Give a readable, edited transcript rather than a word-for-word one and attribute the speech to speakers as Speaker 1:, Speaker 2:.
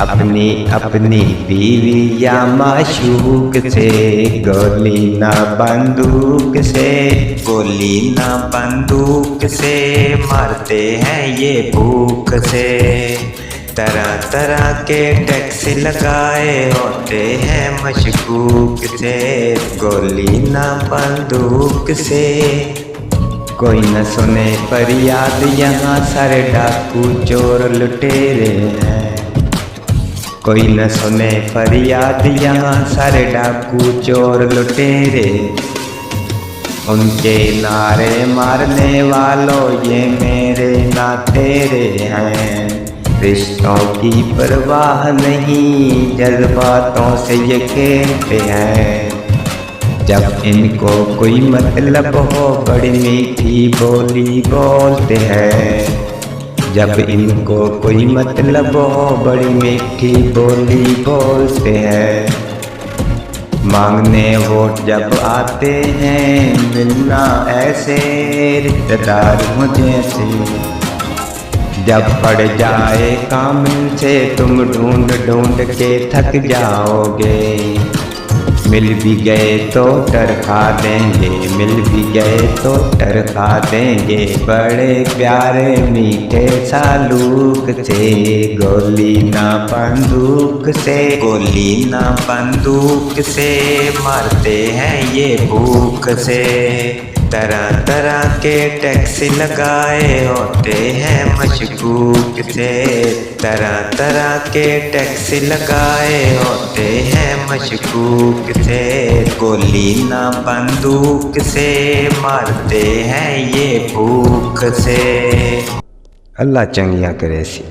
Speaker 1: अपनी अपनी बीवी या माशूक से, गोली ना बंदूक से, गोली ना बंदूक से, मारते हैं ये भूख से। तरह तरह के टैक्स लगाए होते हैं मशकूक से, गोली ना बंदूक से। कोई न सुने फरियाद यहाँ सारे डाकू चोर लुटेरे हैं, कोई न सुने फरियाद यहाँ सारे डाकू चोर लुटेरे। उनके नारे मारने वालों ये मेरे ना तेरे हैं, रिश्तों की परवाह नहीं जज्बातों से ये खेलते हैं। जब इनको कोई मतलब हो बड़ी मीठी बोली बोलते हैं, जब इनको कोई मतलब हो बड़ी मीठी बोली बोलते हैं। मांगने वोट जब आते हैं मिलना ऐसे रिश्तेदार मुझे से, जब पड़ जाए काम से तुम ढूंढ ढूंढ के थक जाओगे। मिल भी गए तो टरखा देंगे, मिल भी गए तो टरखा देंगे, बड़े प्यारे मीठे सालूक से, गोली ना बंदूक से, गोली ना बंदूक से, मारते हैं ये भूख से। तरह तरह के टैक्स लगाए होते हैं मशकूक से, तरह तरह के टैक्स लगाए होते हैं मशकूक से, गोली ना बंदूक से, मारते हैं ये भूख से। अल्लाह चंगियां करे सी।